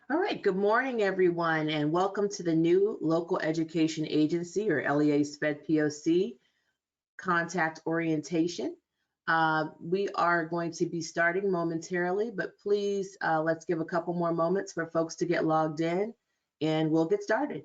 All right, good morning, everyone, and welcome to the new Local Education Agency, or LEA SPED POC, contact orientation. We are going to be starting momentarily, but please let's give a couple more moments for folks to get logged in, and we'll get started.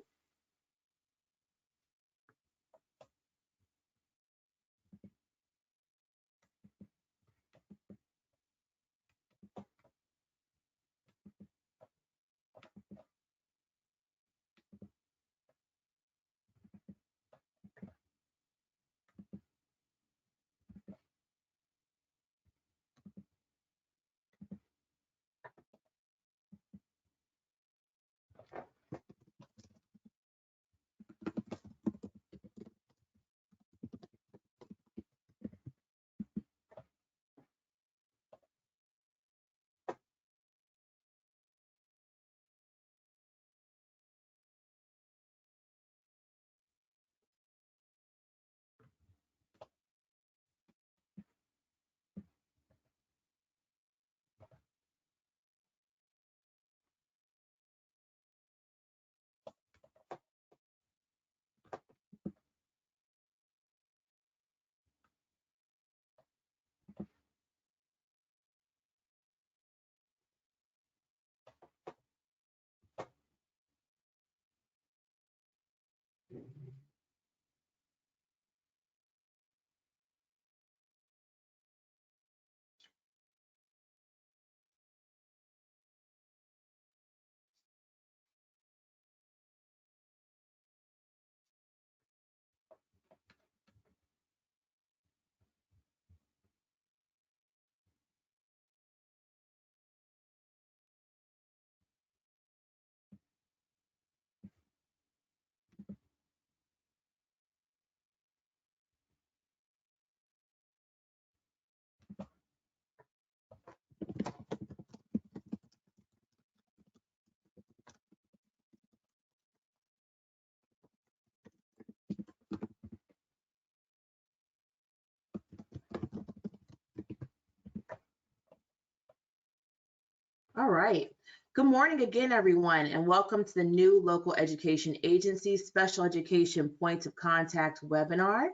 All right. Good morning again, everyone, and welcome to the new Local Education Agency Special Education Points of Contact webinar.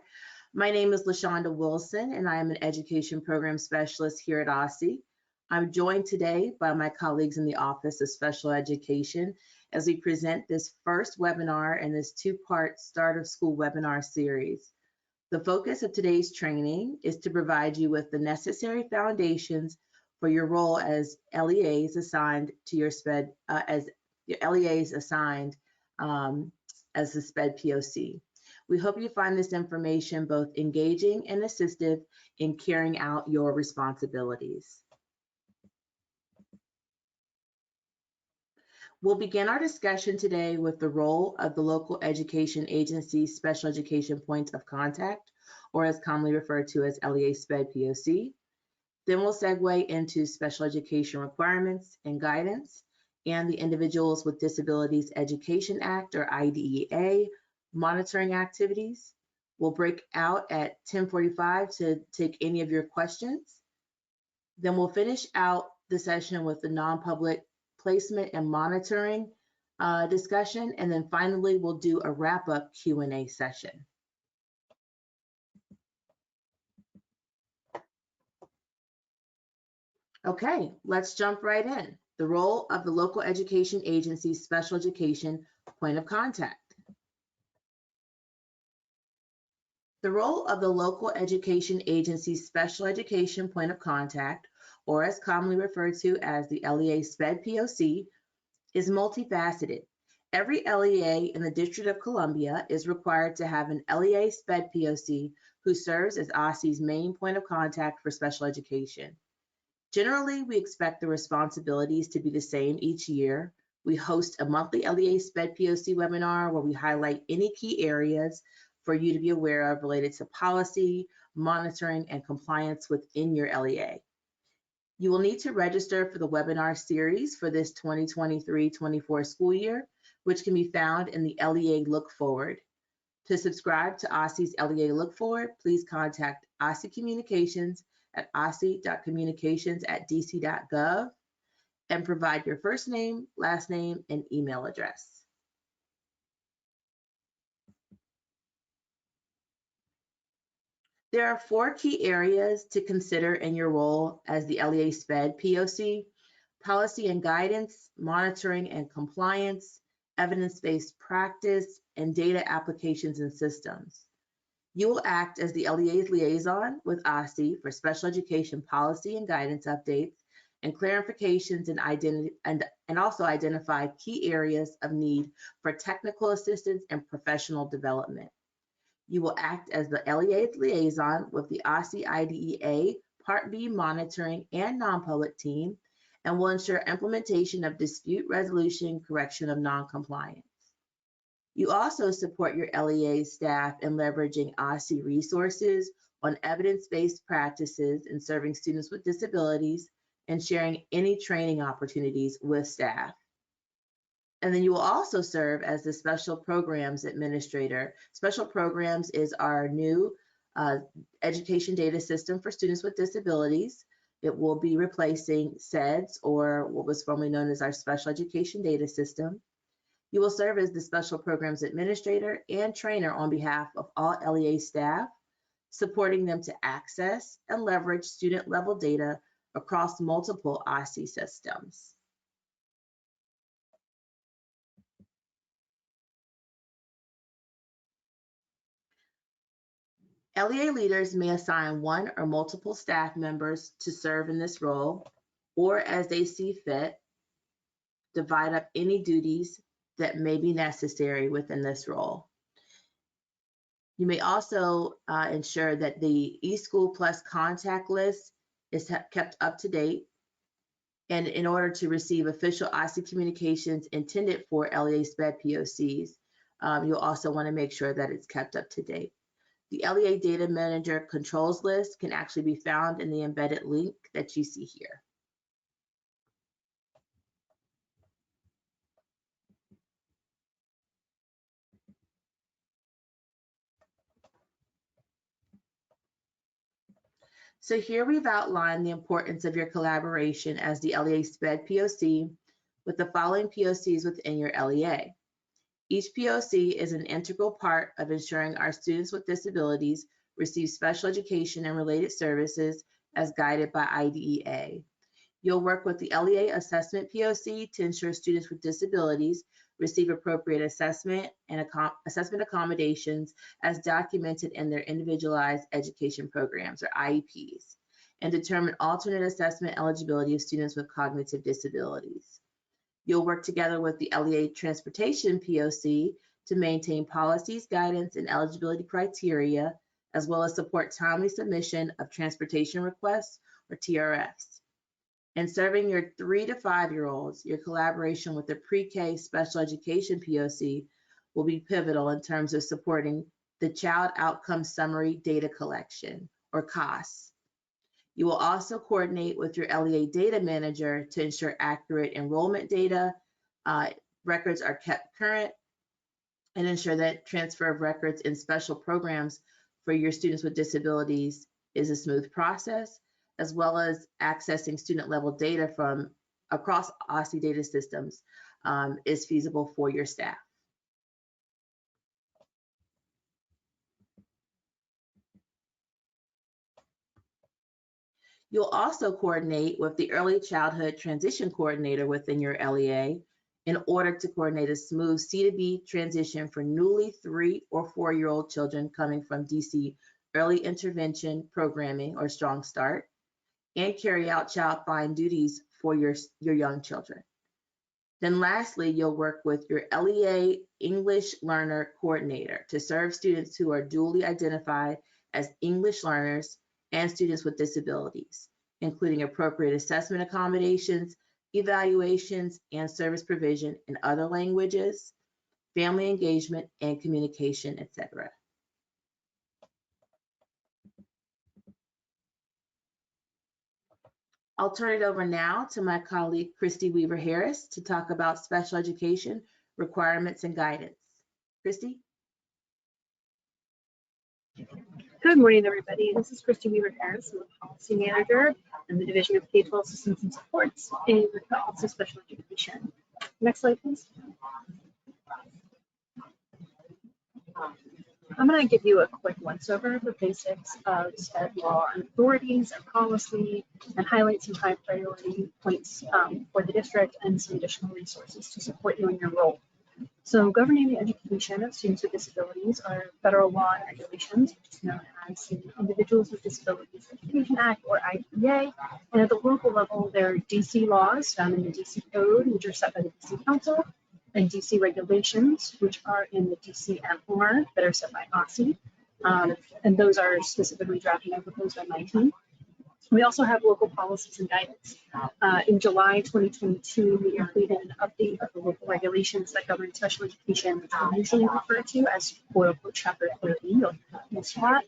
My name is LaShonda Wilson, and I am an Education Program Specialist here at OSSE. I'm joined today by my colleagues in the Office of Special Education as we present this first webinar in this two-part Start of School webinar series. The focus of today's training is to provide you with the necessary foundations for your role as LEAs assigned to your SPED, as your LEAs assigned as the SPED POC. We hope you find this information both engaging and assistive in carrying out your responsibilities. We'll begin our discussion today with the role of the local education agency special education point of contact, or as commonly referred to as LEA SPED POC. Then we'll segue into special education requirements and guidance and the Individuals with Disabilities Education Act, or IDEA, monitoring activities. We'll break out at 10:45 to take any of your questions. Then we'll finish out the session with the non-public placement and monitoring discussion. And then finally, we'll do a wrap-up Q&A session. Okay, let's jump right in. The role of the local education agency's special education point of contact. The role of the local education agency's special education point of contact, or as commonly referred to as the LEA SPED POC, is multifaceted. Every LEA in the District of Columbia is required to have an LEA SPED POC who serves as OSSE's main point of contact for special education. Generally, we expect the responsibilities to be the same each year. We host a monthly LEA SPED POC webinar where we highlight any key areas for you to be aware of related to policy, monitoring, and compliance within your LEA. You will need to register for the webinar series for this 2023-24 school year, which can be found in the LEA Look Forward. To subscribe to OSSE's LEA Look Forward, please contact OSSE Communications at osse.communications@dc.gov. and provide your first name, last name, and email address. There are 4 key areas to consider in your role as the LEA SPED POC: policy and guidance, monitoring and compliance, evidence-based practice, and data applications and systems. You will act as the LEA's liaison with OSSE for special education policy and guidance updates and clarifications and also identify key areas of need for technical assistance and professional development. You will act as the LEA's liaison with the OSSE IDEA Part B monitoring and non-public team and will ensure implementation of dispute resolution correction of non-compliance. You also support your LEA staff in leveraging OSSE resources on evidence-based practices in serving students with disabilities and sharing any training opportunities with staff. And then you will also serve as the Special Programs Administrator. Special Programs is our new education data system for students with disabilities. It will be replacing SEDS, or what was formerly known as our Special Education Data System. You will serve as the Special Programs Administrator and trainer on behalf of all LEA staff, supporting them to access and leverage student-level data across multiple OSSE systems. LEA leaders may assign one or multiple staff members to serve in this role, or as they see fit, divide up any duties that may be necessary within this role. You may also ensure that the eSchool Plus contact list is kept up to date. And in order to receive official OSSE communications intended for LEA SPED POCs, you'll also want to make sure that it's kept up to date. The LEA Data Manager controls list can actually be found in the embedded link that you see here. So here we've outlined the importance of your collaboration as the LEA SPED POC with the following POCs within your LEA. Each POC is an integral part of ensuring our students with disabilities receive special education and related services as guided by IDEA. You'll work with the LEA Assessment POC to ensure students with disabilities receive appropriate assessment and assessment accommodations as documented in their individualized education programs, or IEPs, and determine alternate assessment eligibility of students with cognitive disabilities. You'll work together with the LEA Transportation POC to maintain policies, guidance, and eligibility criteria, as well as support timely submission of transportation requests, or TRFs. In serving your 3 to 5-year-olds, your collaboration with the Pre-K Special Education POC will be pivotal in terms of supporting the Child Outcome Summary Data Collection, or COS. You will also coordinate with your LEA Data Manager to ensure accurate enrollment data, records are kept current, and ensure that transfer of records in special programs for your students with disabilities is a smooth process, as well as accessing student-level data from across OSSE data systems is feasible for your staff. You'll also coordinate with the Early Childhood Transition Coordinator within your LEA in order to coordinate a smooth C2B transition for newly 3 or 4-year-old children coming from DC Early Intervention Programming, or Strong Start, and carry out child find duties for your young children. Then lastly, you'll work with your LEA English Learner Coordinator to serve students who are dually identified as English learners and students with disabilities, including appropriate assessment accommodations, evaluations, and service provision in other languages, family engagement and communication, etc. I'll turn it over now to my colleague, Christy Weaver-Harris, to talk about special education requirements and guidance. Christy? Good morning, everybody. This is Christy Weaver-Harris. I'm the Policy Manager in the Division of K-12 Systems and Supports in the Office of Special Education. Next slide, please. I'm going to give you a quick once-over of the basics of SPED law and authorities and policy, and highlight some high priority points for the district and some additional resources to support you in your role. So governing the education of students with disabilities are federal law and regulations, which is known as the Individuals with Disabilities Education Act, or IDEA. And at the local level, there are DC laws found in the DC Code, which are set by the DC Council, and DC regulations, which are in the DC MR that are set by OSSE. And those are specifically drafted and proposed by my team. We also have local policies and guidance. In July 2022, we completed an update of the local regulations that govern special education, which we usually refer to as quote-unquote Chapter 30. You'll use that.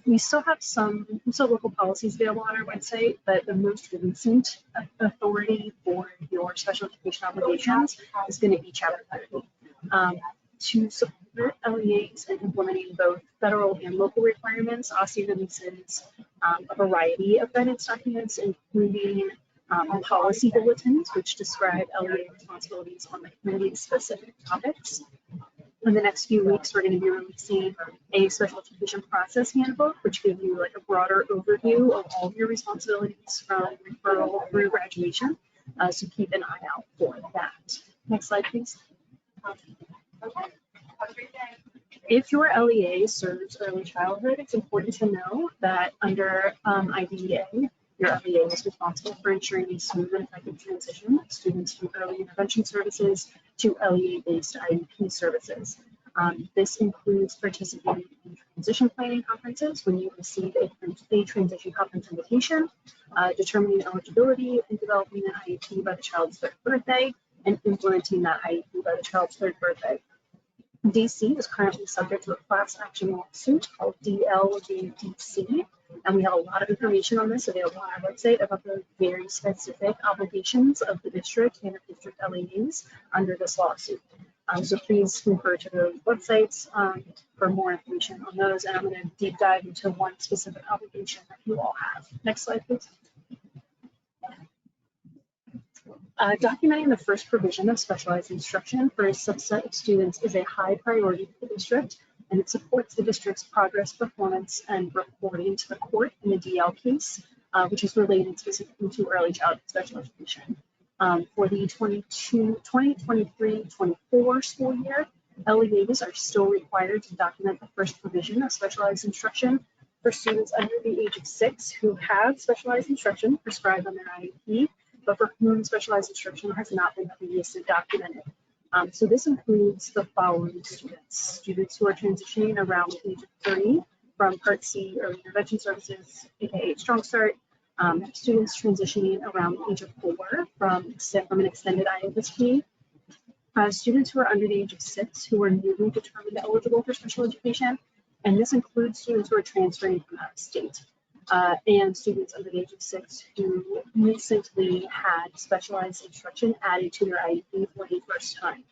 We still have some local policies available on our website, but the most recent authority for your special education obligations is going to be Chapter 30. To support LEAs in implementing both federal and local requirements, OSSE releases a variety of guidance documents, including policy bulletins, which describe LEA responsibilities on the community-specific topics. In the next few weeks, we're going to be releasing a special education process handbook, which gives you like a broader overview of all of your responsibilities from referral through graduation. So keep an eye out for that. Next slide, please. If your LEA serves early childhood, it's important to know that under IDEA, your LEA is responsible for ensuring a smooth and effective transition of students from early intervention services to LEA-based IEP services. This includes participating in transition planning conferences when you receive a transition conference invitation, determining eligibility and developing an IEP by the child's 3rd birthday, and implementing that IEP by the child's 3rd birthday. DC is currently subject to a class action lawsuit called DLJDC, and we have a lot of information on this available on our website about the very specific obligations of the district and the district LEAs under this lawsuit. So please refer to those websites for more information on those, and I'm going to deep dive into one specific obligation that you all have. Next slide, please. Documenting the first provision of specialized instruction for a subset of students is a high priority for the district, and it supports the district's progress, performance, and reporting to the court in the DL case, which is related specifically to early childhood special education. For the 2023-24 school year, LEAs are still required to document the first provision of specialized instruction for students under the age of 6 who have specialized instruction prescribed on their IEP, but for whom specialized instruction has not been previously documented. So this includes the following students who are transitioning around the age of 3 from Part C early intervention services, aka Strong Start, students transitioning around the age of 4 from an extended IFSP, students who are under the age of 6 who are newly determined eligible for special education, and this includes students who are transferring from out of state. And students under the age of 6 who recently had specialized instruction added to their IEP for the first time.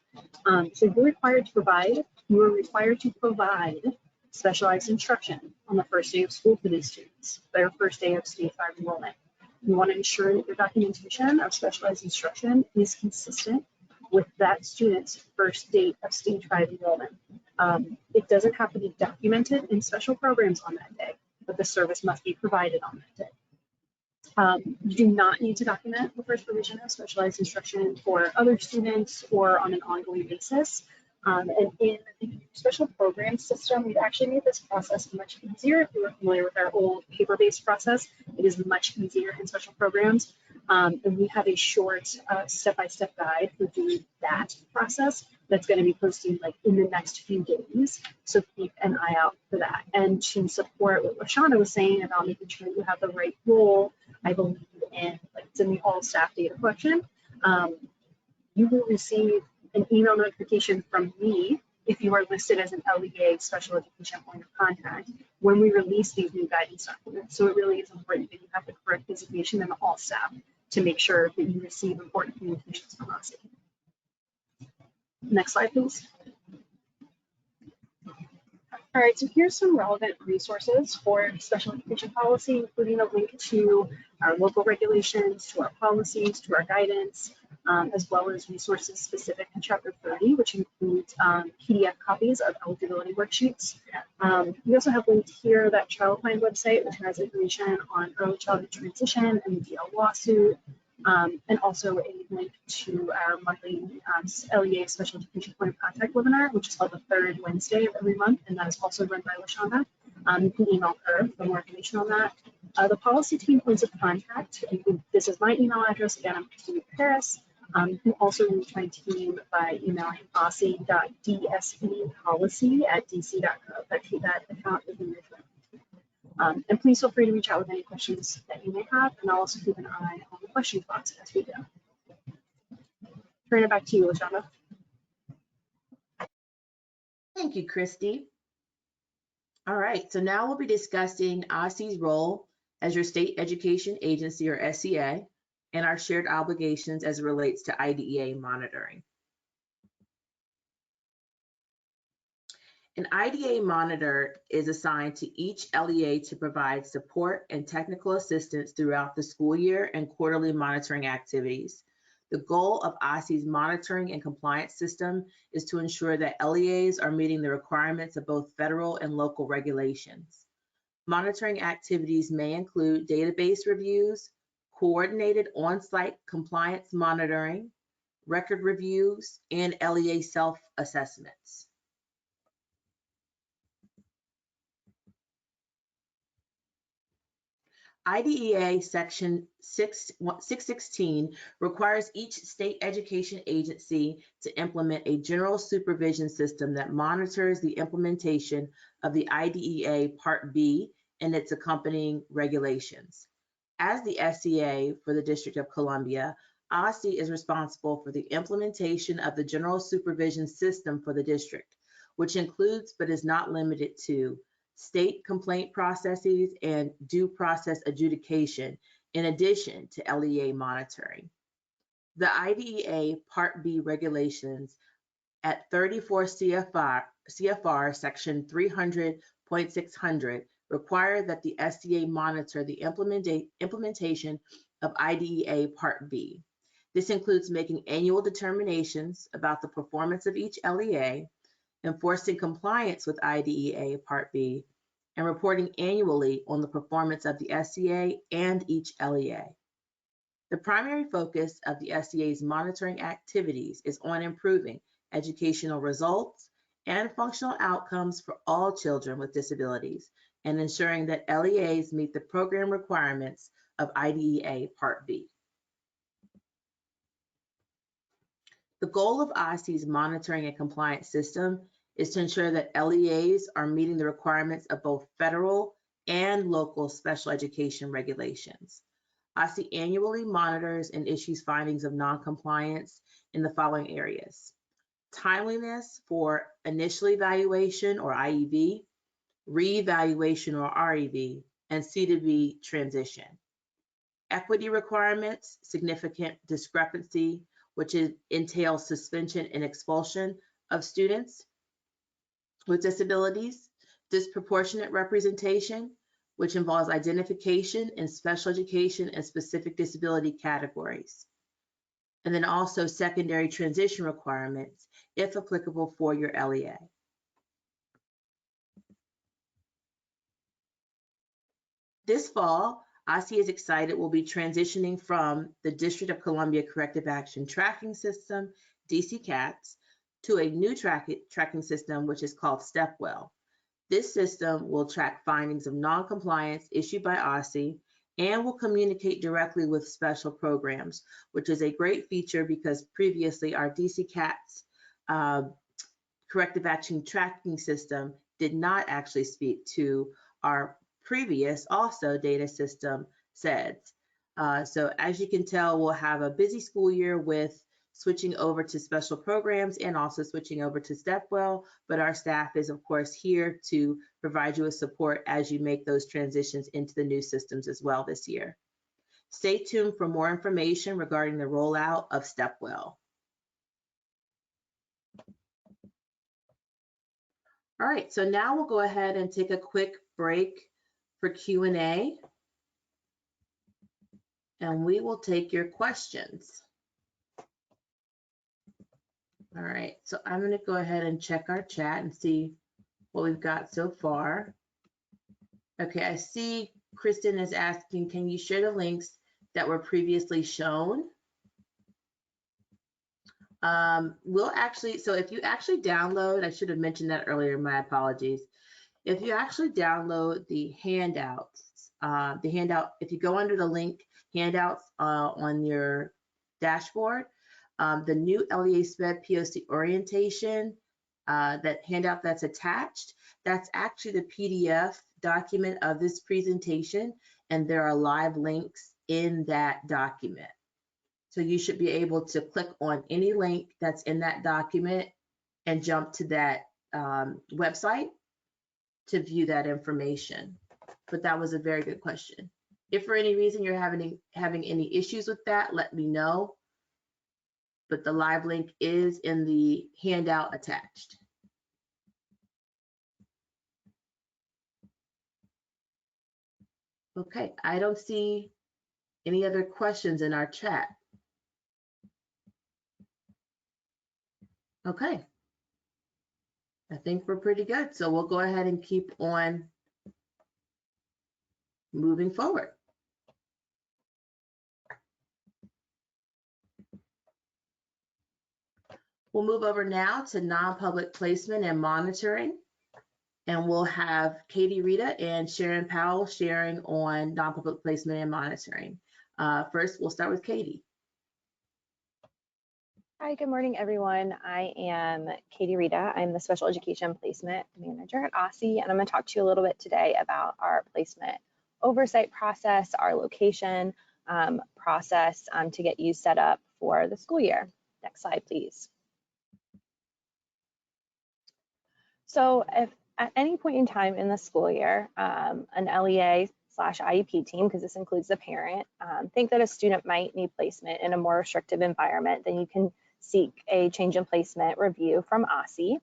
So you are required to provide specialized instruction on the first day of school for these students, their first day of state 5 enrollment. You want to ensure that your documentation of specialized instruction is consistent with that student's first date of stage 5 enrollment. It doesn't have to be documented in special programs on that day, but the service must be provided on that day. You do not need to document the first provision of specialized instruction for other students or on an ongoing basis. And in the special program system, we've actually made this process much easier. If you were familiar with our old paper-based process, it is much easier in special programs. And we have a short step-by-step guide for doing that process that's going to be posting like in the next few days. So keep an eye out for that. And to support what Lashana was saying about making sure you have the right role, I believe in like it's in the all staff data collection. You will receive an email notification from me if you are listed as an LEA special education point of contact when we release these new guidance documents. So it really is important that you have the correct designation and all staff to make sure that you receive important communications from us. Next slide, please. All right, so here's some relevant resources for special education policy, including a link to our local regulations, to our policies, to our guidance, as well as resources specific to Chapter 30, which includes PDF copies of eligibility worksheets. We also have linked here that Childline website, which has information on early childhood transition and the DL lawsuit, and also a link to our monthly LEA Special Education Point of Contact webinar, which is held the third Wednesday of every month, and that is also run by LaShonda. You can email her for more information on that. The policy team points of contact, this is my email address. Again, I'm Christina Paris. You can also reach my team by emailing ossie.dsepolicy@dc.gov. That account is in your phone. And please feel free to reach out with any questions that you may have, and I'll also keep an eye on the questions box as we go. Turn it back to you, LaShonda. Thank you, Christy. All right, so now we'll be discussing OSSE's role as your state education agency, or SEA, and our shared obligations as it relates to IDEA monitoring. An IDEA monitor is assigned to each LEA to provide support and technical assistance throughout the school year and quarterly monitoring activities. The goal of OSSE's monitoring and compliance system is to ensure that LEAs are meeting the requirements of both federal and local regulations. Monitoring activities may include database reviews, coordinated on-site compliance monitoring, record reviews, and LEA self-assessments. IDEA Section 616 requires each state education agency to implement a general supervision system that monitors the implementation of the IDEA Part B and its accompanying regulations. As the SEA for the District of Columbia, OSSE is responsible for the implementation of the general supervision system for the district, which includes but is not limited to state complaint processes and due process adjudication, in addition to LEA monitoring. The IDEA Part B regulations at 34 CFR Section 300.600 require that the SEA monitor the implementation of IDEA Part B. This includes making annual determinations about the performance of each LEA, enforcing compliance with IDEA Part B, and reporting annually on the performance of the SEA and each LEA. The primary focus of the SEA's monitoring activities is on improving educational results and functional outcomes for all children with disabilities and ensuring that LEAs meet the program requirements of IDEA Part B. The goal of OSSE's monitoring and compliance system is to ensure that LEAs are meeting the requirements of both federal and local special education regulations. OSSE annually monitors and issues findings of noncompliance in the following areas: timeliness for initial evaluation, or IEV, re-evaluation, or REV, and C2B transition. Equity requirements, significant discrepancy, which entails suspension and expulsion of students with disabilities, disproportionate representation, which involves identification in special education and specific disability categories. And then also secondary transition requirements, if applicable for your LEA. This fall, OSSE is excited we'll be transitioning from the District of Columbia Corrective Action Tracking System, DC-CATS, to a new tracking system, which is called StepWell. This system will track findings of noncompliance issued by OSSE and will communicate directly with special programs, which is a great feature because previously our DC-CATS corrective action tracking system did not actually speak to our previous also data system SEDS. So as you can tell, we'll have a busy school year with switching over to special programs and also switching over to StepWell, but our staff is of course here to provide you with support as you make those transitions into the new systems as well this year. Stay tuned for more information regarding the rollout of StepWell. All right, so now we'll go ahead and take a quick break for Q&A, and we will take your questions. All right, so I'm going to go ahead and check our chat and see what we've got so far. Okay, I see Kristen is asking, can you share the links that were previously shown? We'll actually, so if you actually download, I should have mentioned that earlier, my apologies. If you actually download the handouts, if you go under the link handouts on your dashboard, the new LEA SPED POC orientation, that handout that's attached, that's actually the PDF document of this presentation, and there are live links in that document. So you should be able to click on any link that's in that document and jump to that website to view that information. But that was a very good question. If for any reason you're having any issues with that, let me know. But the live link is in the handout attached. Okay, I don't see any other questions in our chat. Okay, I think we're pretty good. So we'll go ahead and keep on moving forward. We'll move over now to non-public placement and monitoring. And we'll have Katie Rita and Sharon Powell sharing on non-public placement and monitoring. First, we'll start with Katie. Hi, good morning, everyone. I am Katie Rita. I'm the Special Education Placement Manager at OSSE, and I'm going to talk to you a little bit today about our placement oversight process, our location process to get you set up for the school year. Next slide, please. So if at any point in time in the school year, an LEA/IEP team, because this includes the parent, think that a student might need placement in a more restrictive environment, then you can seek a change in placement review from OSSE.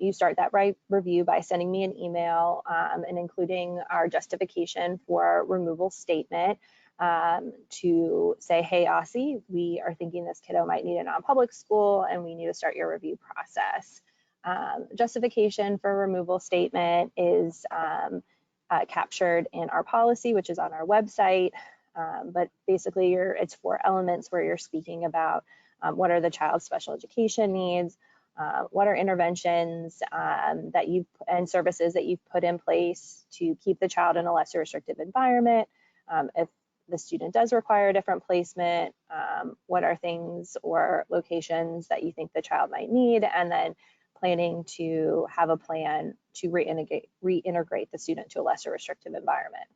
You start that review by sending me an email and including our justification for removal statement to say, hey, OSSE, we are thinking this kiddo might need a non-public school and we need to start your review process. Justification for removal statement is captured in our policy, which is on our website, but basically it's 4 elements where you're speaking about what are the child's special education needs, what are interventions and services that you've put in place to keep the child in a lesser restrictive environment. If the student does require a different placement, what are things or locations that you think the child might need, and then planning to have a plan to reintegrate the student to a lesser restrictive environment.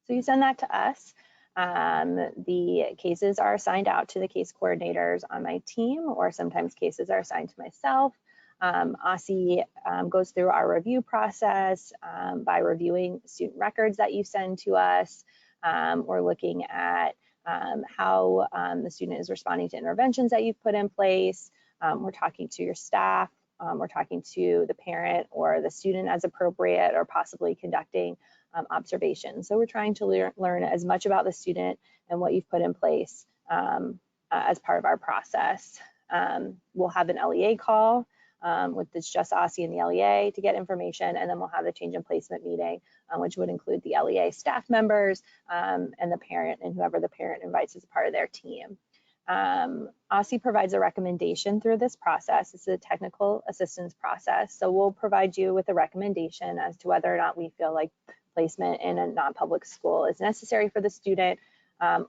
So you send that to us. The cases are assigned out to the case coordinators on my team, or sometimes cases are assigned to myself. OSSE goes through our review process by reviewing student records that you send to us. We're looking at how the student is responding to interventions that you've put in place. We're talking to your staff. We're talking to the parent or the student as appropriate, or possibly conducting observations. So we're trying to learn as much about the student and what you've put in place as part of our process. We'll have an LEA call with just OSSE and the LEA to get information, and then we'll have the change in placement meeting, which would include the LEA staff members and the parent, and whoever the parent invites as a part of their team. OSSE provides a recommendation through this process. It's a technical assistance process. So we'll provide you with a recommendation as to whether or not we feel like placement in a non-public school is necessary for the student.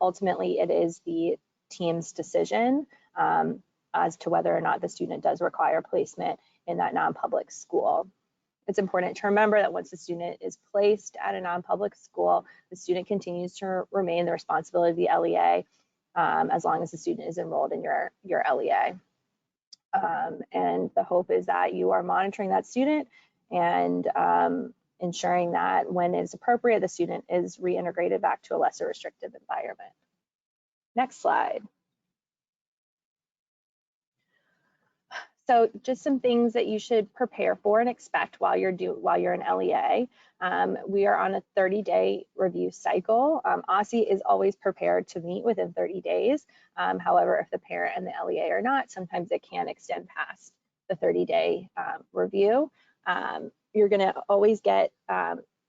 Ultimately, it is the team's decision as to whether or not the student does require placement in that non-public school. It's important to remember that once the student is placed at a non-public school, the student continues to remain the responsibility of the LEA as long as the student is enrolled in your LEA. And the hope is that you are monitoring that student and ensuring that when it's appropriate, the student is reintegrated back to a lesser restrictive environment. Next slide. So just some things that you should prepare for and expect while you're an LEA. We are on a 30-day review cycle. OSSE is always prepared to meet within 30 days. However, if the parent and the LEA are not, sometimes it can extend past the 30-day review. You're going to always get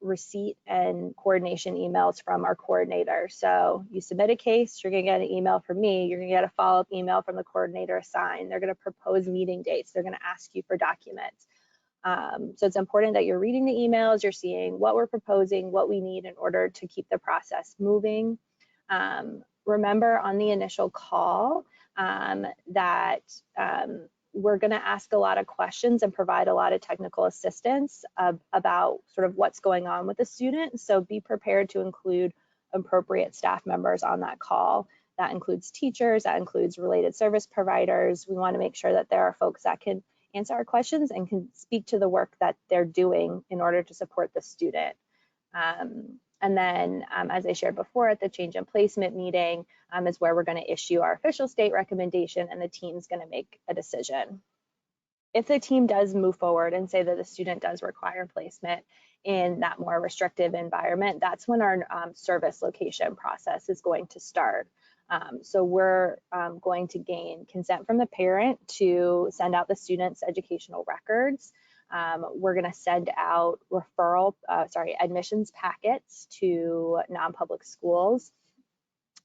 receipt and coordination emails from our coordinator. So you submit a case, you're going to get an email from me, you're going to get a follow-up email from the coordinator assigned. They're going to propose meeting dates, they're going to ask you for documents. So it's important that you're reading the emails, you're seeing what we're proposing, what we need in order to keep the process moving. Remember on the initial call that we're going to ask a lot of questions and provide a lot of technical assistance about sort of what's going on with the student. So be prepared to include appropriate staff members on that call. That includes teachers, that includes related service providers. We want to make sure that there are folks that can answer our questions and can speak to the work that they're doing in order to support the student. And then, as I shared before, at the change in placement meeting is where we're going to issue our official state recommendation, and the team's going to make a decision. If the team does move forward and say that the student does require placement in that more restrictive environment, that's when our service location process is going to start. So we're going to gain consent from the parent to send out the student's educational records. We're going to send out admissions packets to non-public schools,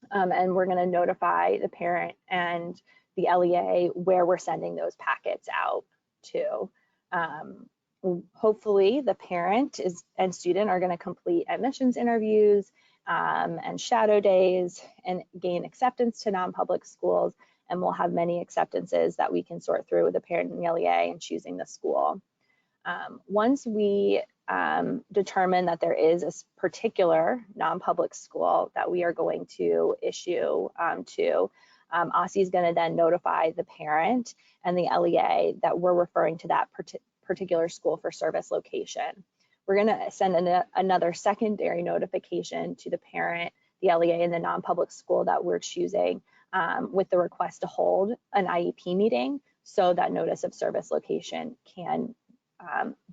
and we're going to notify the parent and the LEA where we're sending those packets out to. Hopefully the parent and student are going to complete admissions interviews and shadow days and gain acceptance to non-public schools, and we'll have many acceptances that we can sort through with the parent and the LEA and choosing the school. Once we determine that there is a particular non-public school that we are going to issue to, OSSE is going to then notify the parent and the LEA that we're referring to that particular school for service location. We're going to send another secondary notification to the parent, the LEA, and the non-public school that we're choosing with the request to hold an IEP meeting so that notice of service location can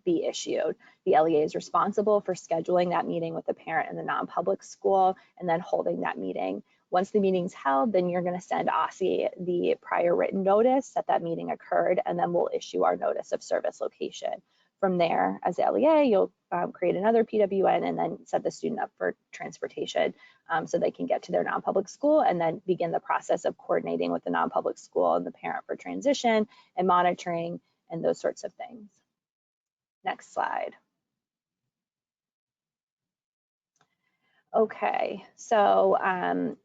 be issued. The LEA is responsible for scheduling that meeting with the parent and the non-public school and then holding that meeting. Once the meeting's held, then you're going to send OSSE the prior written notice that that meeting occurred, and then we'll issue our notice of service location. From there, as the LEA, you'll create another PWN and then set the student up for transportation so they can get to their non-public school, and then begin the process of coordinating with the non-public school and the parent for transition and monitoring and those sorts of things. Next slide. Okay, so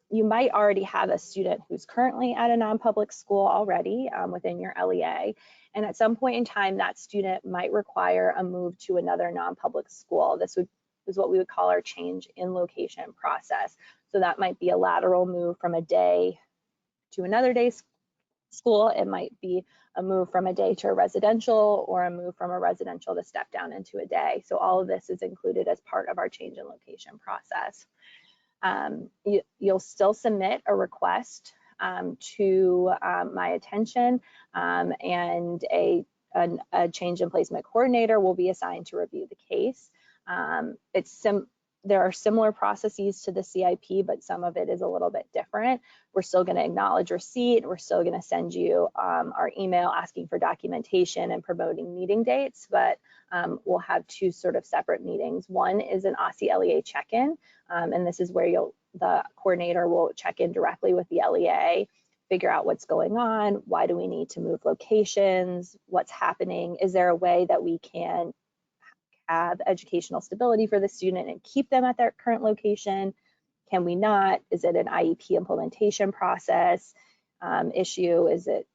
you might already have a student who's currently at a non-public school already within your LEA, and at some point in time, that student might require a move to another non-public school. This is what we would call our change in location process. So that might be a lateral move from a day to another day school. It might be a move from a day to a residential, or a move from a residential to step down into a day. So all of this is included as part of our change in location process. You'll still submit a request to my attention, and a change in placement coordinator will be assigned to review the case. There are similar processes to the CIP, but some of it is a little bit different. We're still going to acknowledge receipt. We're still going to send you our email asking for documentation and promoting meeting dates, but we'll have two sort of separate meetings. One is an OSSE LEA check-in, and this is where the coordinator will check in directly with the LEA, figure out what's going on, why do we need to move locations, what's happening, is there a way that we can have educational stability for the student and keep them at their current location? Can we not? Is it an IEP implementation process issue? Is it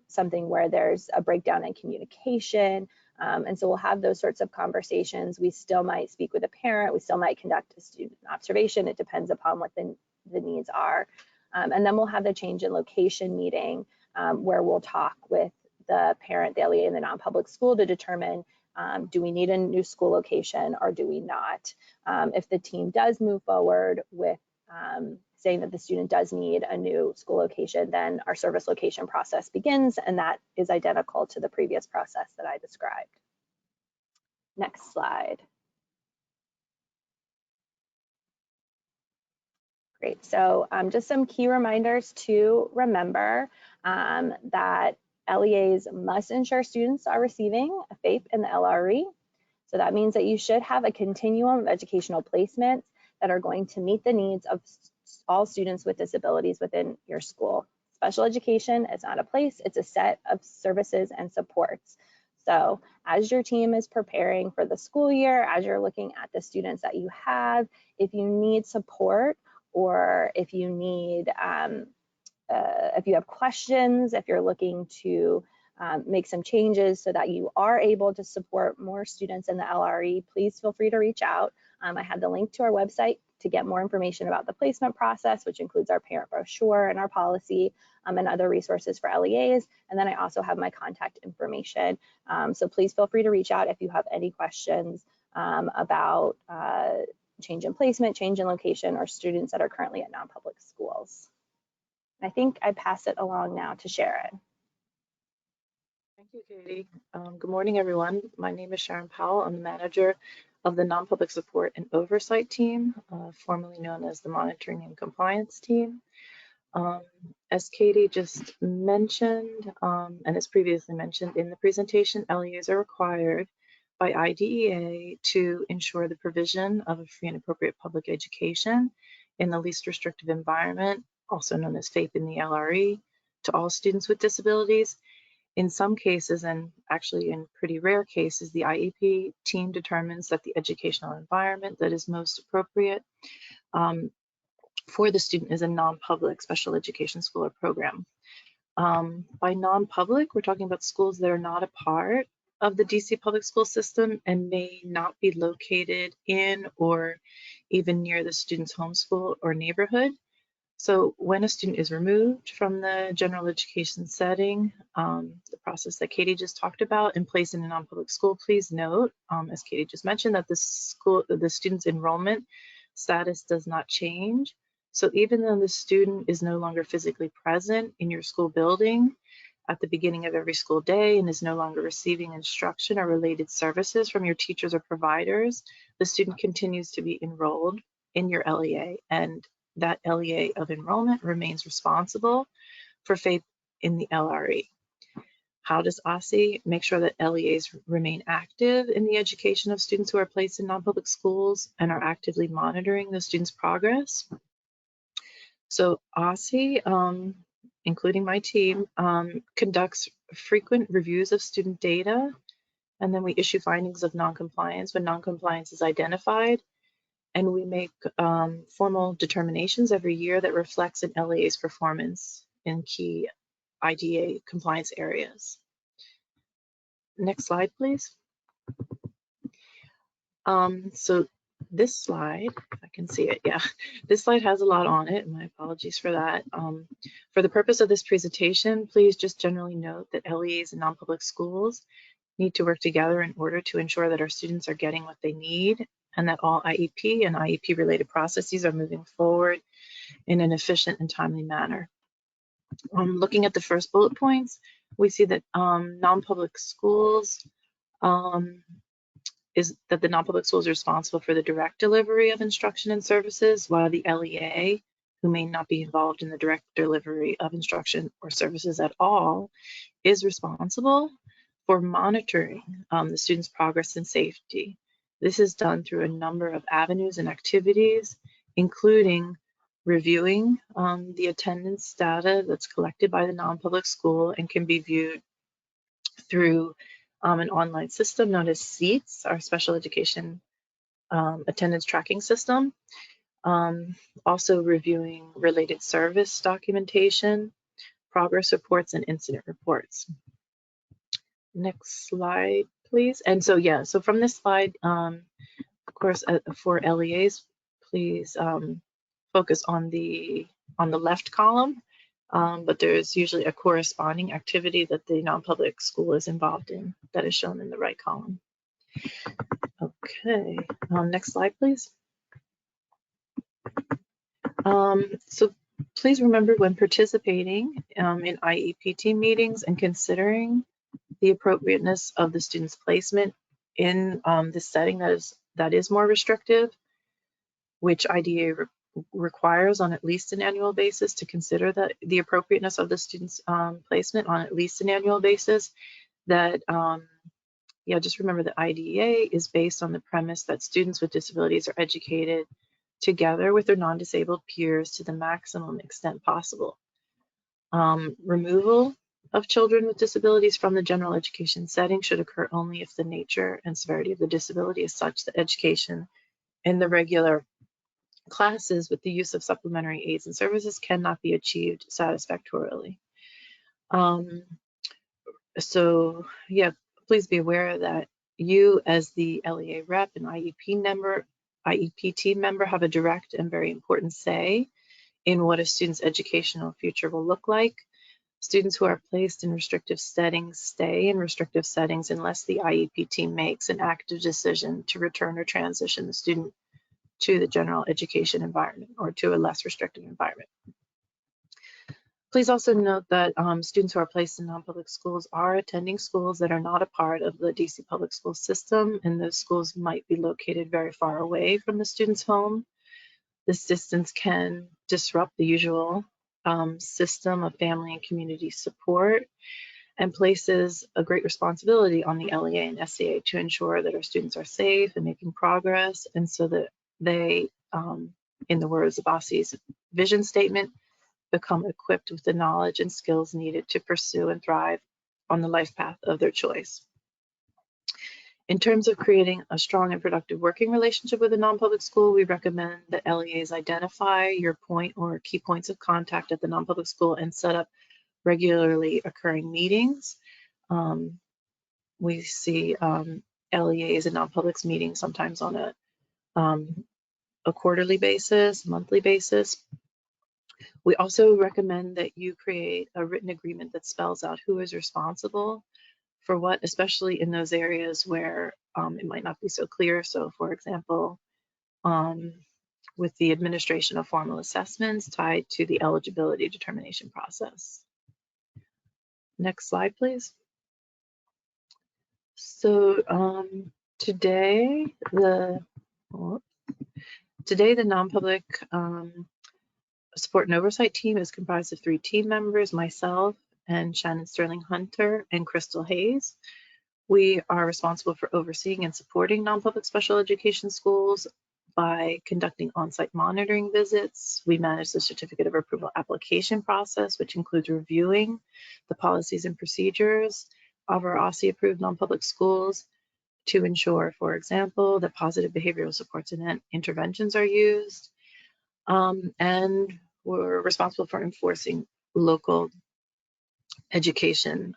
something where there's a breakdown in communication? And so we'll have those sorts of conversations. We still might speak with a parent. We still might conduct a student observation. It depends upon what the needs are. And then we'll have the change in location meeting where we'll talk with the parent, the LEA, and the non-public school to determine do we need a new school location or do we not? If the team does move forward with saying that the student does need a new school location, then our service location process begins, and that is identical to the previous process that I described. Next slide. Great, so just some key reminders to remember that LEAs must ensure students are receiving a FAPE in the LRE. So that means that you should have a continuum of educational placements that are going to meet the needs of all students with disabilities within your school. Special education is not a place, it's a set of services and supports. So as your team is preparing for the school year, as you're looking at the students that you have, if you need support, or if you need, if you have questions, if you're looking to make some changes so that you are able to support more students in the LRE, please feel free to reach out. I have the link to our website to get more information about the placement process, which includes our parent brochure and our policy and other resources for LEAs. And then I also have my contact information. So please feel free to reach out if you have any questions about change in placement, change in location, or students that are currently at non-public schools. I think I pass it along now to Sharon. Thank you, Katie. Good morning, everyone. My name is Sharon Powell. I'm the manager of the Non-Public Support and Oversight Team, formerly known as the Monitoring and Compliance Team. As Katie just mentioned, and as previously mentioned in the presentation, LEAs are required by IDEA to ensure the provision of a free and appropriate public education in the least restrictive environment, also known as FAPE in the LRE, to all students with disabilities. In some cases, and actually in pretty rare cases, the IEP team determines that the educational environment that is most appropriate for the student is a non-public special education school or program. By non-public, we're talking about schools that are not a part of the DC public school system and may not be located in or even near the student's home school or neighborhood. So when a student is removed from the general education setting, the process that Katie just talked about, and placed in a non-public school, please note, as Katie just mentioned, that the student's enrollment status does not change. So even though the student is no longer physically present in your school building at the beginning of every school day and is no longer receiving instruction or related services from your teachers or providers, the student continues to be enrolled in your LEA, and that LEA of enrollment remains responsible for FAPE in the LRE. How does OSSE make sure that LEAs remain active in the education of students who are placed in non-public schools and are actively monitoring the students' progress? So OSSE, including my team, conducts frequent reviews of student data, and then we issue findings of noncompliance when noncompliance is identified. And we make formal determinations every year that reflects an LEA's performance in key IDEA compliance areas. Next slide, please. So this slide, if I can see it, yeah, this slide has a lot on it. My apologies for that. For the purpose of this presentation, please just generally note that LEAs in non-public schools need to work together in order to ensure that our students are getting what they need and that all IEP and IEP related processes are moving forward in an efficient and timely manner. Looking at the first bullet points, we see that non-public schools the non-public schools are responsible for the direct delivery of instruction and services, while the LEA, who may not be involved in the direct delivery of instruction or services at all, is responsible for monitoring the students' progress and safety. This is done through a number of avenues and activities, including reviewing the attendance data that's collected by the non-public school and can be viewed through an online system known as SEATS, our special education attendance tracking system. Also reviewing related service documentation, progress reports, and incident reports. Next slide, please. And so, yeah, so from this slide, of course, for LEAs, please focus on the left column, but there's usually a corresponding activity that the non-public school is involved in that is shown in the right column. Okay, next slide, please. So please remember when participating in IEP team meetings and considering the appropriateness of the student's placement in the setting that is more restrictive, which IDEA requires on at least an annual basis, to consider the appropriateness of the student's placement on at least an annual basis. That just remember that IDEA is based on the premise that students with disabilities are educated together with their non-disabled peers to the maximum extent possible. Removal of children with disabilities from the general education setting should occur only if the nature and severity of the disability is such that education in the regular classes with the use of supplementary aids and services cannot be achieved satisfactorily. Please be aware that you, as the LEA rep and IEP team member, have a direct and very important say in what a student's educational future will look like. Students who are placed in restrictive settings stay in restrictive settings unless the IEP team makes an active decision to return or transition the student to the general education environment or to a less restrictive environment. Please also note that students who are placed in non-public schools are attending schools that are not a part of the DC public school system, and those schools might be located very far away from the student's home. This distance can disrupt the usual system of family and community support, and places a great responsibility on the LEA and SEA to ensure that our students are safe and making progress, and so that they, in the words of OSSE's vision statement, become equipped with the knowledge and skills needed to pursue and thrive on the life path of their choice. In terms of creating a strong and productive working relationship with a non-public school, we recommend that LEAs identify your point or key points of contact at the non-public school and set up regularly occurring meetings. We see LEAs and non-publics meetings sometimes on a quarterly basis, monthly basis. We also recommend that you create a written agreement that spells out who is responsible for what, especially in those areas where it might not be so clear. So, for example, with the administration of formal assessments tied to the eligibility determination process. Next slide, please. So today the non-public support and oversight team is comprised of 3 team members, myself and Shannon Sterling Hunter and Crystal Hayes. We are responsible for overseeing and supporting non-public special education schools by conducting on-site monitoring visits. We manage the certificate of approval application process, which includes reviewing the policies and procedures of our OSSE approved non-public schools to ensure, for example, that positive behavioral supports and interventions are used. And we're responsible for enforcing local education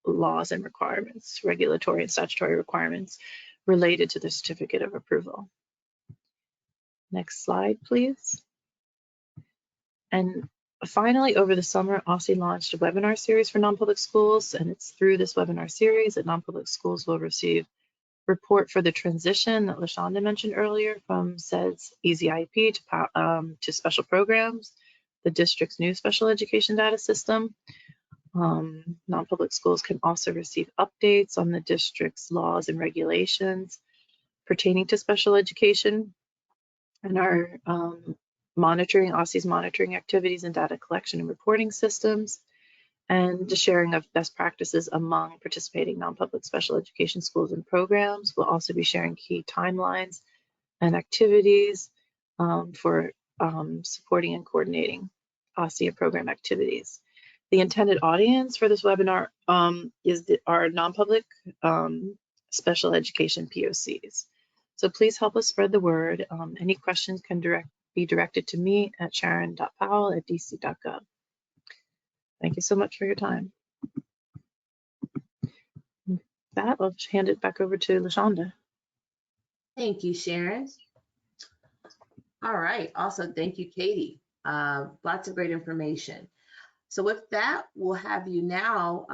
laws and requirements, regulatory and statutory requirements related to the certificate of approval. Next slide, please. And finally, over the summer, OSSE launched a webinar series for non-public schools, and it's through this webinar series that non-public schools will receive report for the transition that LaShonda mentioned earlier from SED's Easy IEP to special programs, the district's new special education data system. Non-public schools can also receive updates on the district's laws and regulations pertaining to special education and our OSSE's monitoring activities and data collection and reporting systems, and the sharing of best practices among participating non-public special education schools and programs. We'll also be sharing key timelines and activities for supporting and coordinating OSSE program activities. The intended audience for this webinar is our non-public special education POCs. So please help us spread the word. Any questions can be directed to me at sharon.powell@dc.gov. Thank you so much for your time. With that, I'll hand it back over to LaShonda. Thank you, Sharon. All right. Also, thank you, Katie. Lots of great information. So with that, we'll have you now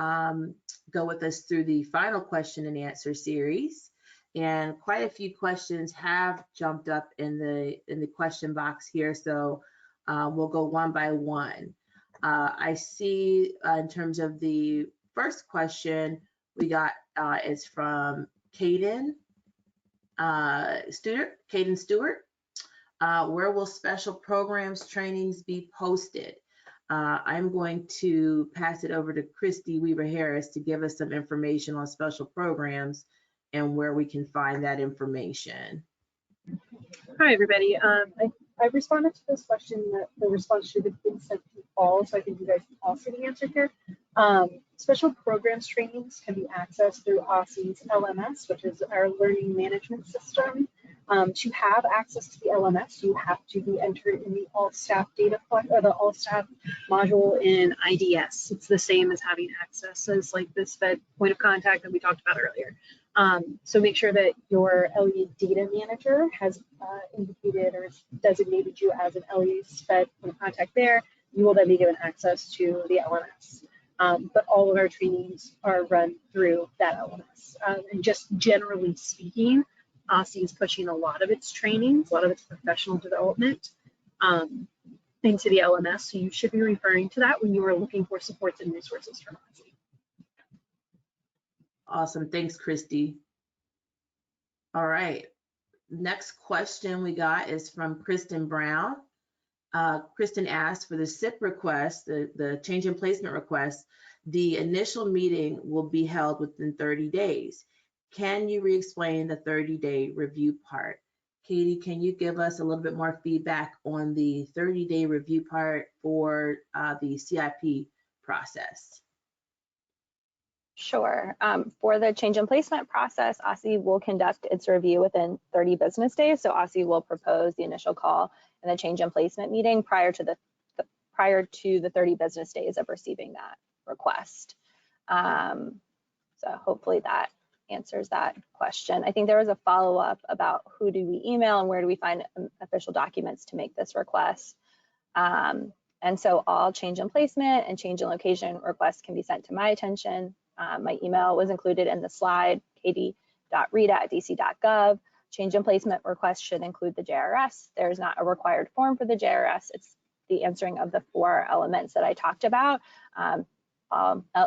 go with us through the final question and answer series. And quite a few questions have jumped up in the question box here, so we'll go one by one. I see in terms of the first question we got is from Caden Stewart. Where will special programs trainings be posted? I'm going to pass it over to Christy Weaver Harris to give us some information on special programs and where we can find that information. Hi, everybody. I responded to this question, the response should have been sent to all, so I think you guys can all see the answer here. Special programs trainings can be accessed through OSSE's LMS, which is our learning management system. To have access to the LMS, you have to be entered in the all staff data or the all staff module in IDS. It's the same as having access as like this SPED point of contact that we talked about earlier. So make sure that your LEA data manager has indicated or designated you as an LEA SPED point of contact there. You will then be given access to the LMS. But all of our trainings are run through that LMS. And just generally speaking, OSSE is pushing a lot of its trainings, a lot of its professional development into the LMS. So you should be referring to that when you are looking for supports and resources from OSSE. Awesome, thanks, Christy. All right, next question we got is from Kristen Brown. Kristen asked for the SIP request, the change in placement request, the initial meeting will be held within 30 days. Can you re-explain the 30-day review part? Katie, can you give us a little bit more feedback on the 30-day review part for the CIP process? Sure. For the change in placement process, OSSE will conduct its review within 30 business days. So OSSE will propose the initial call and the change in placement meeting prior to the 30 business days of receiving that request. So hopefully that answers that question. I think there was a follow-up about who do we email and where do we find official documents to make this request. And so all change in placement and change in location requests can be sent to my attention. My email was included in the slide, katie.rita@dc.gov. Change in placement requests should include the JRS. There's not a required form for the JRS. It's the answering of the 4 elements that I talked about.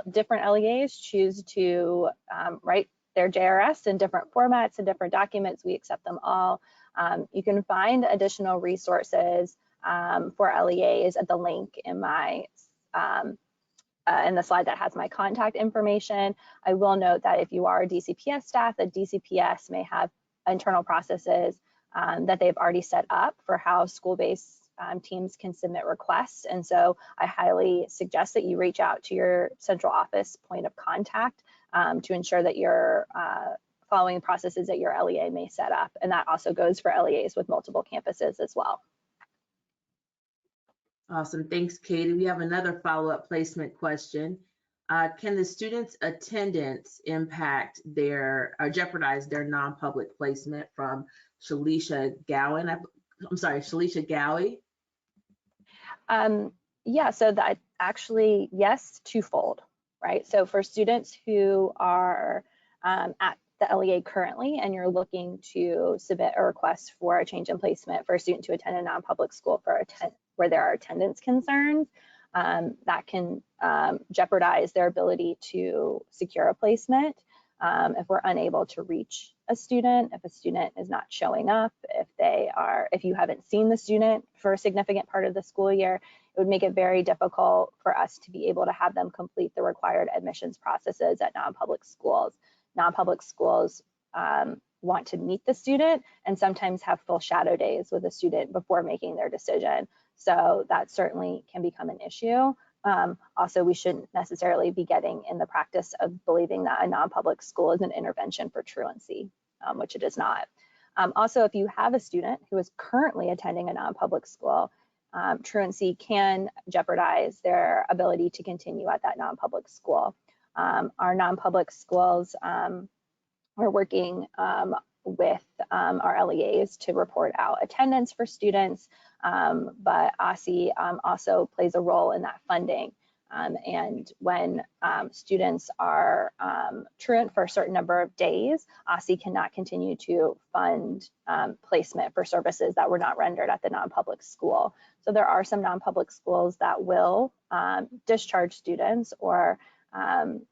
Different LEAs choose to write their JRS in different formats and different documents. We accept them all. You can find additional resources for LEAs at the link in my in the slide that has my contact information. I will note that if you are a DCPS staff, the DCPS may have internal processes that they've already set up for how school-based teams can submit requests. And so I highly suggest that you reach out to your central office point of contact to ensure that you're following processes that your LEA may set up. And that also goes for LEAs with multiple campuses as well. Awesome, thanks, Katie. We have another follow-up placement question. Can the students' attendance impact or jeopardize their non-public placement? From Shalisha Gowan. I'm sorry, Shalisha Gowie. Yeah, so that actually, yes, twofold, right? So for students who are at the LEA currently and you're looking to submit a request for a change in placement for a student to attend a non-public school where there are attendance concerns, that can jeopardize their ability to secure a placement if we're unable to reach a student, if a student is not showing up, if you haven't seen the student for a significant part of the school year, it would make it very difficult for us to be able to have them complete the required admissions processes at non-public schools. Non-public schools want to meet the student and sometimes have full shadow days with a student before making their decision. So that certainly can become an issue. Also, we shouldn't necessarily be getting in the practice of believing that a non-public school is an intervention for truancy, which it is not. Also, if you have a student who is currently attending a non-public school, truancy can jeopardize their ability to continue at that non-public school. Our non-public schools are working with our LEAs to report out attendance for students, but OSSE also plays a role in that funding. And when students are truant for a certain number of days, OSSE cannot continue to fund placement for services that were not rendered at the non-public school. So there are some non-public schools that will discharge students or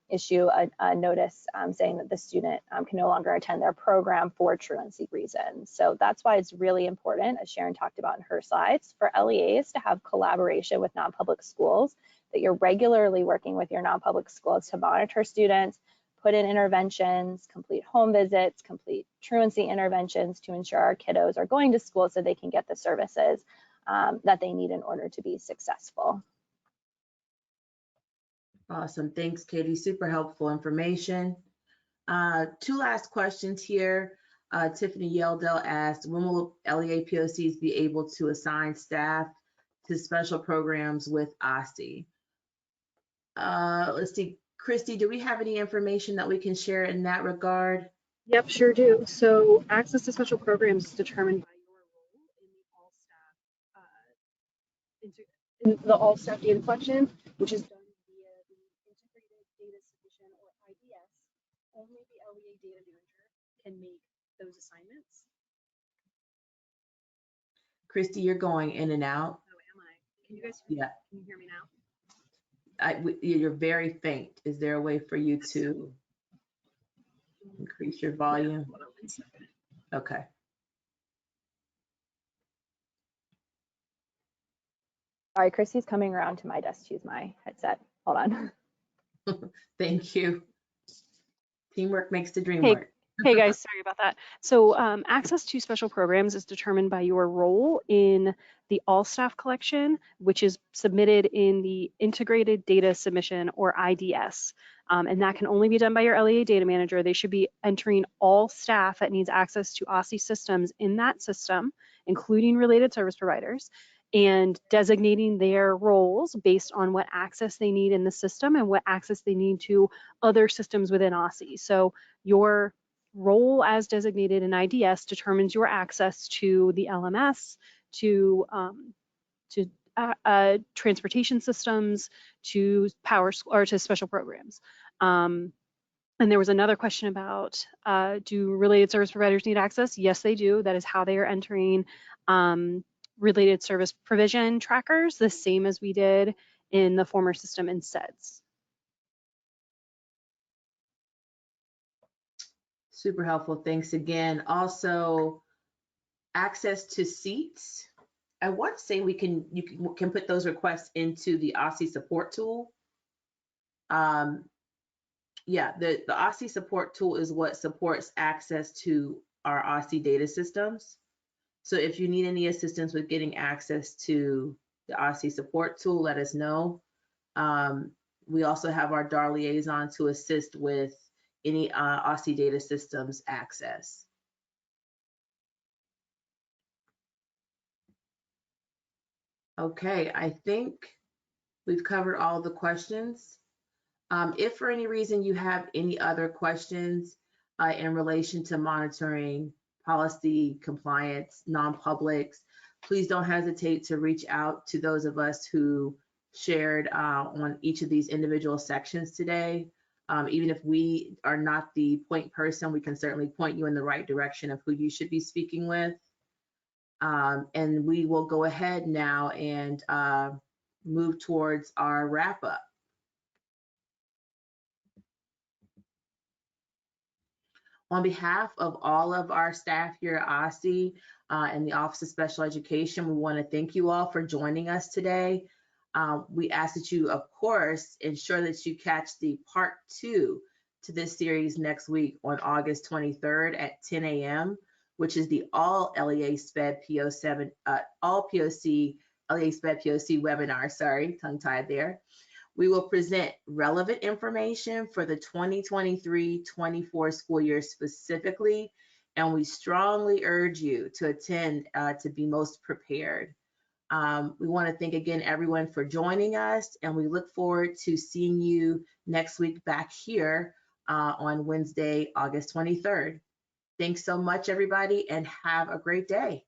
issue a notice saying that the student can no longer attend their program for truancy reasons. So that's why it's really important, as Sharon talked about in her slides, for LEAs to have collaboration with non-public schools, that you're regularly working with your non-public schools to monitor students, put in interventions, complete home visits, complete truancy interventions to ensure our kiddos are going to school so they can get the services that they need in order to be successful. Awesome. Thanks, Katie. Super helpful information. Two last questions here. Tiffany Yeldell asked, when will LEA POCs be able to assign staff to special programs with OSSE? Let's see, Christy, do we have any information that we can share in that regard? Yep, sure do. So access to special programs is determined by your role in the all staff data collection, which is done via the integrated data submission or IDS. Only the LEA data manager can make those assignments. Christy, you're going in and out. Oh, am I? Can you guys can you hear me now? You're very faint. Is there a way for you to increase your volume? Hold on 1 second. Okay. Sorry, Christy's coming around to my desk to use my headset. Hold on. Thank you. Teamwork makes the dream Hey. work. Hey guys, sorry about that. So access to special programs is determined by your role in the all staff collection, which is submitted in the integrated data submission or IDS. And that can only be done by your LEA data manager. They should be entering all staff that needs access to OSSE systems in that system, including related service providers, and designating their roles based on what access they need in the system and what access they need to other systems within OSSE. So your role as designated in IDS determines your access to the LMS, to transportation systems, to power or to special programs. And there was another question about do related service providers need access? Yes, they do. That is how they are entering related service provision trackers, the same as we did in the former system in SEDS. Super helpful. Thanks again. Also, access to seats. I want to say you can put those requests into the OSSE support tool. Yeah, the OSSE support tool is what supports access to our OSSE data systems. So if you need any assistance with getting access to the OSSE support tool, let us know. We also have our DAR liaison to assist with any OSSE data systems access. Okay, I think we've covered all the questions. If for any reason you have any other questions in relation to monitoring, policy, compliance, non-publics, please don't hesitate to reach out to those of us who shared on each of these individual sections today. Even if we are not the point person, we can certainly point you in the right direction of who you should be speaking with. And we will go ahead now and move towards our wrap up. On behalf of all of our staff here at OSSE and the Office of Special Education, we want to thank you all for joining us today. We ask that you, of course, ensure that you catch the part 2 to this series next week on August 23rd at 10 a.m., which is the all LEA SPED PO7, all POC, LEA SPED POC webinar, sorry, tongue-tied there. We will present relevant information for the 2023-24 school year specifically, and we strongly urge you to attend to be most prepared. We want to thank again everyone for joining us, and we look forward to seeing you next week back here on Wednesday, August 23rd. Thanks so much, everybody, and have a great day.